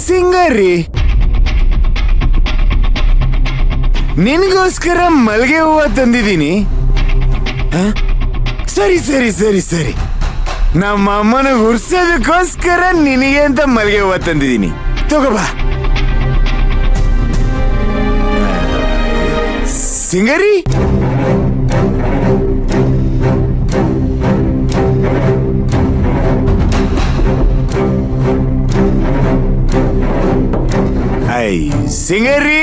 ಸಿಂಗರಿ, ನಿನಗೋಸ್ಕರ ಮಲ್ಗೆ ಹೂವ ತಂದಿದ್ದೀನಿ. ಸರಿ ಸರಿ ಸರಿ ಸರಿ, ನಮ್ಮ ಅಮ್ಮನ ಹುರ್ಸೋದಕ್ಕೋಸ್ಕರ ನಿನಗೆ ಅಂತ ಮಲ್ಗೆ ಹೂವ ತಂದಿದ್ದೀನಿ. ತಗೋಬಾ. ಸಿಂಗರಿ, ಸಿಂಗರಿ,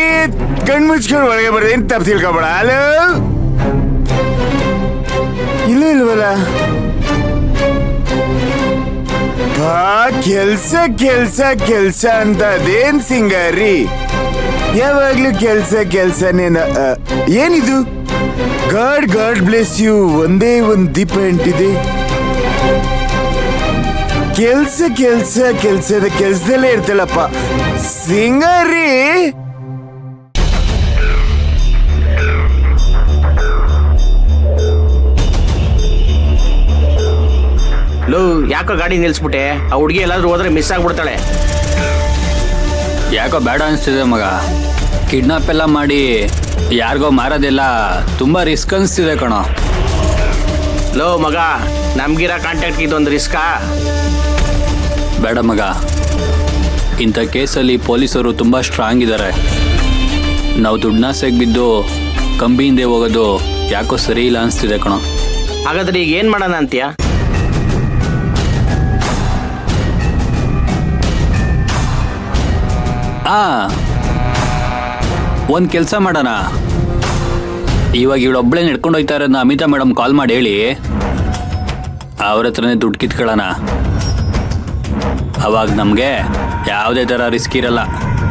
ಕಣ್ಮುಚ್ಕೊಂಡು ಒಳಗೆ ಬರ್ದೇನು ತಪ್ಪು ತಿಳ್ಕೊಬೇಡ. ಹಲೋ, ಇಲ್ಲ ಇಲ್ವಲ್ಲ? ಕೆಲ್ಸ ಕೆಲ್ಸ ಕೆಲ್ಸ ಅಂತ ಅದೇನ್ ಸಿಂಗಾರಿ, ಯಾವಾಗ್ಲೂ ಕೆಲ್ಸ ಕೆಲ್ಸನೇ. ಏನಿದು? ಗಾಡ್ ಗಾಡ್ ಬ್ಲೆಸ್ ಯು, ಒಂದೇ ಒಂದ್ ದೀಪ ಅಂಟಿದೆ. ಕೆಲ್ಸ ಕೆಲ್ಸ ಕೆಲ್ಸದ ಕೆಲ್ಸದಲ್ಲೇ ಇರ್ತಲ್ಲಪ್ಪ ಸಿಂಗಾರಿ. ಲೋ, ಯಾಕೋ ಗಾಡಿ ನಿಲ್ಸ್ಬಿಟ್ಟೆ? ಆ ಹುಡುಗಿ ಎಲ್ಲಾದ್ರೂ ಹೋದ್ರೆ ಮಿಸ್ ಆಗ್ಬಿಡ್ತಾಳೆ. ಯಾಕೋ ಬೇಡ ಅನಿಸ್ತಿದೆ ಮಗ. ಕಿಡ್ನಾಪ್ ಎಲ್ಲ ಮಾಡಿ ಯಾರಿಗೋ ಮಾರೋದೆಲ್ಲ ತುಂಬಾ ರಿಸ್ಕ್ ಅನಿಸ್ತಿದೆ ಕಣೋ. ಲೋ ಮಗ, ನಮ್ಗಿರೋ ಕಾಂಟ್ಯಾಕ್ಟ್ ಇದೊಂದು ರಿಸ್ಕಾ? ಬೇಡ ಮಗ, ಇಂಥ ಕೇಸಲ್ಲಿ ಪೊಲೀಸರು ತುಂಬ ಸ್ಟ್ರಾಂಗ್ ಇದ್ದಾರೆ. ನಾವು ದುಡ್ಡಾಸೆಗೆ ಬಿದ್ದು ಕಂಬಿ ಹಿಂದೆ ಹೋಗೋದು ಯಾಕೋ ಸರಿ ಇಲ್ಲ ಅನಿಸ್ತಿದೆ ಕಣೋ. ಹಾಗಾದ್ರೆ ಈಗ ಏನು ಮಾಡೋಣ ಅಂತೀಯ? ಒಂದು ಕೆಲಸ ಮಾಡೋಣ. ಇವಾಗ ಇವಳೊಬ್ಬಳೇ ನಡ್ಕೊಂಡು ಹೋಗ್ತಾ ಇರೋದನ್ನ ಅಮಿತಾ ಮೇಡಮ್ ಕಾಲ್ ಮಾಡಿ ಹೇಳಿ, ಅವ್ರ ಹತ್ರನೇ ದುಡ್ಡು ಕಿತ್ಕೊಳ್ಳೋಣ. ಅವಾಗ ನಮಗೆ ಯಾವುದೇ ಥರ ರಿಸ್ಕ್ ಇರಲ್ಲ.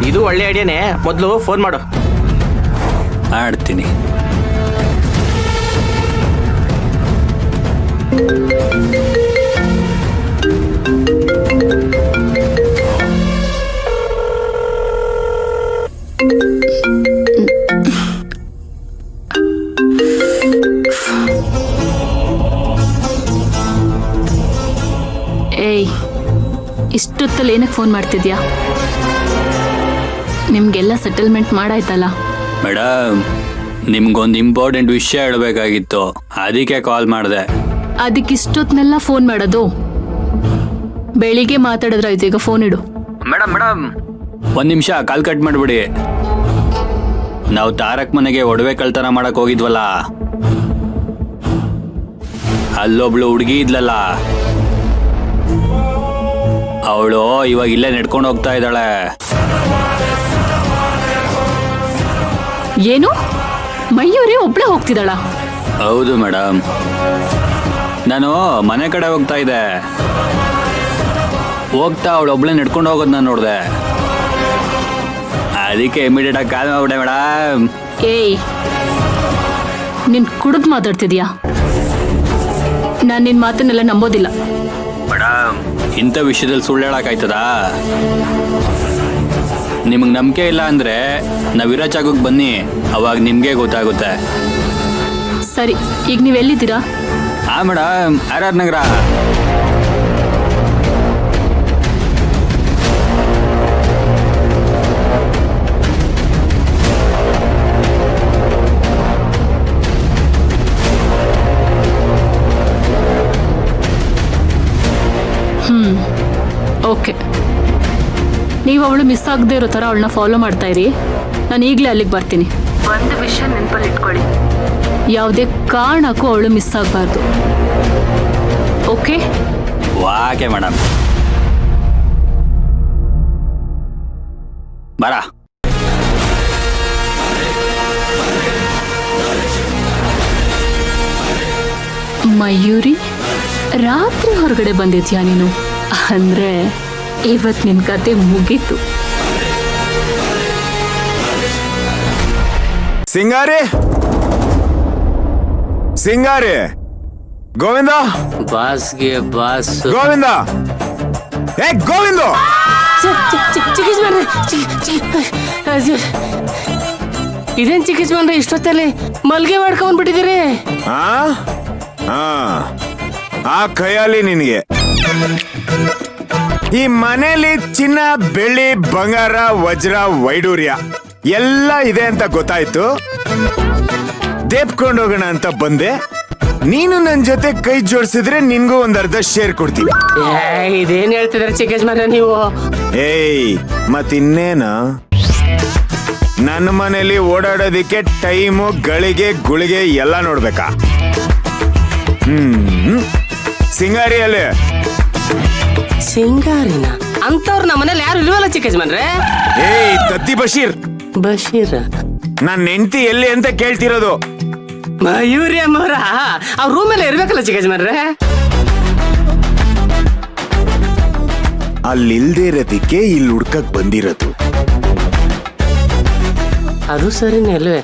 ಇದು ಒಳ್ಳೆ ಐಡಿಯಾನೇ. ಮೊದಲು ಫೋನ್ ಮಾಡು. ಮಾಡ್ತೀನಿ. ಏಯ್, ಇಷ್ಟೊತ್ತಲ್ಲಿ ಏನಕ್ಕೆ ಫೋನ್ ಮಾಡ್ತಿದ್ಯಾ? ನಿಮ್ಗೆಲ್ಲ ಸೆಟಲ್ಮೆಂಟ್ ಮಾಡಾಯ್ತಲ್ಲ? ಮೇಡಮ್, ನಿಮ್ಗೊಂದು ಇಂಪಾರ್ಟೆಂಟ್ ವಿಷಯ ಹೇಳಬೇಕಾಗಿತ್ತು, ಅದಕ್ಕೆ ಕಾಲ್ ಮಾಡಿದೆ. ಅದಕ್ಕೆ ಇಷ್ಟೊತ್ತನೆಲ್ಲ ಫೋನ್ ಮಾಡೋದು? ಬೆಳಿಗ್ಗೆ ಮಾತಾಡಿದ್ರಾಯ್ತು, ಈಗ ಫೋನ್ ಇಡು. ಮೇಡಮ್ ಒಂದು ನಿಮಿಷ ಕಾಲ್ ಕಟ್ ಮಾಡಿಬಿಡಿ. ನಾವು ತಾರಕ್ ಮನೆಗೆ ಒಡವೆ ಕಳ್ತನ ಮಾಡಕ್ ಹೋಗಿದ್ವಲ್ಲ, ಅಲ್ಲೊಬ್ಳು ಹುಡುಗಿ ಇದ್ಲಲ್ಲ, ಅವಳು ಇವಾಗ ಇಲ್ಲೇ ನಡ್ಕೊಂಡು ಹೋಗ್ತಾ ಇದ್ದಾಳೆ. ಏನು, ಮಯೂರಿ ಒಬ್ಳೆ ಹೋಗ್ತಿದ್ದಾಳ? ಹೌದು ಮೇಡಮ್, ನಾನು ಮನೆ ಕಡೆ ಹೋಗ್ತಾ ಇದ್ದೆ. ಹೋಗ್ತಾ ಅವಳು ಒಬ್ಳೆ ನಡ್ಕೊಂಡು ಹೋಗೋದು ನಾನು ನೋಡಿದೆ. ಅದಕ್ಕೆ ಇಮಿಡಿಯೇಟ್ ಆಗಿ ಕಾಲ್ ಮಾಡ್ಬಿಟ್ಟೆ ಮೇಡಮ್. ಏಯ್, ನೀನ್ ಕುಡಿದು ಮಾತಾಡ್ತಿದ್ಯಾ? ನಾನು ನಿನ್ನ ಮಾತನ್ನೆಲ್ಲ ನಂಬೋದಿಲ್ಲ. ಮೇಡಮ್, ಇಂಥ ವಿಷಯದಲ್ಲಿ ಸುಳ್ಳು ಹೇಳಕ್ಕಾಯ್ತದಾ? ನಿಮಗೆ ನಂಬಿಕೆ ಇಲ್ಲ ಅಂದರೆ ನಾವಿರೋ ಜಾಗಕ್ಕೆ ಬನ್ನಿ, ಅವಾಗ ನಿಮಗೆ ಗೊತ್ತಾಗುತ್ತೆ. ಸರಿ, ಈಗ ನೀವು ಎಲ್ಲಿದ್ದೀರಾ? ಹಾಂ ಮೇಡಮ್, RR ನಗರ. ಓಕೆ, ನೀವು ಅವಳು ಮಿಸ್ ಆಗದೆ ಇರೋ ಥರ ಅವಳನ್ನ ಫಾಲೋ ಮಾಡ್ತಾ ಇರಿ. ನಾನು ಈಗಲೇ ಅಲ್ಲಿಗೆ ಬರ್ತೀನಿ. ಒಂದು ವಿಷಯ ನೆನಪಲ್ಲಿ ಇಟ್ಕೊಳ್ಳಿ, ಯಾವುದೇ ಕಾರಣಕ್ಕೂ ಅವಳು ಮಿಸ್ ಆಗಬಾರ್ದು. ಓಕೆ? Okay madam. ಬರ. ಮಯೂರಿ, ರಾತ್ರಿ ಹೊರಗಡೆ ಬಂದಿದ್ಯಾ ನೀನು? ಅಂದ್ರೆ ಇವತ್ತು ನಿನ್ನ ಕತೆ ಮುಗೀತು. ಸಿಂಗಾರಿ, ಸಿಂಗಾರಿ, ಗೋವಿಂದ, ಬಾಸ್ಗೆ ಬಾಸ್. ಗೋವಿಂದ, ಏ ಗೋವಿಂದ, ಇದೇನ್ ಚಿಕಿತ್ಸೆ ಬಂದ್ರೆ ಇಷ್ಟೊತ್ತಲ್ಲಿ ಮಲ್ಗೆ ಮಾಡ್ಕೊಂಡ್ಬಿಟ್ಟಿದ್ದೀರಿ? ಆ ಕೈಯಲ್ಲಿ ನಿನಗೆ ಈ ಮನೇಲಿ ಚಿನ್ನ ಬೆಳ್ಳಿ ಬಂಗಾರ ವಜ್ರ ವೈಡೂರ್ಯ ಎಲ್ಲ ಇದೆ ಅಂತ ಗೊತ್ತಾಯ್ತು. ದೇಪ್ಕೊಂಡು ಹೋಗೋಣ ಅಂತ ಬಂದೆ. ನೀನು ನನ್ ಜೊತೆ ಕೈ ಜೋಡಿಸಿದ್ರೆ ನಿನ್ಗೂ ಒಂದ್ ಅರ್ಧ ಶೇರ್ ಕೊಡ್ತೀನಿ. ಇದೇನ್ ಹೇಳ್ತಿದಾರೆ ಚಿಕ್ಕ ಯಜಮಾನ್ರೆ ನೀವು? ಏಯ್ ಮತ್ತಿನ್ನೇನ, ನನ್ನ ಮನೇಲಿ ಓಡಾಡೋದಿಕ್ಕೆ ಟೈಮು ಗಳಿಗೆ ಗುಳಿಗೆ ಎಲ್ಲ ನೋಡ್ಬೇಕಾ? ಸಿಂಗಾರಿ ಅಲ್ಲಿ ಸಿಂಗಾರಿನ ಅಂತವ್ರು ನಮ್ಮ ಮನೇಲಿ ಯಾರು ಇಲ್ವಲ್ಲ ಚಿಕ್ಕ ಯಜಮಾನ್ರೆ. ಏಯ್ ತತ್ತಿ ಬಶೀರ್, ಬಶೀರ್ ನನ್ನ ಹೆಂಡತಿ ಎಲ್ಲಿ ಅಂತ ಕೇಳ್ತಿರೋದು. ಮಯೂರಿ ಅಮ್ಮವ್ರ ಅವ್ರ ರೂಮಲ್ಲಿ ಇರ್ಬೇಕಲ್ಲ ಚಿಕ್ಕ ಯಜಮಾನ್ರೆ. ಅಲ್ಲಿಲ್ದೇ ಇರೋದಿಕ್ಕೆ ಇಲ್ಲಿ ಹುಡ್ಕಕ್ ಬಂದಿರೋದು. ಅದು ಸರಿನೇ ಅಲ್ವೇ?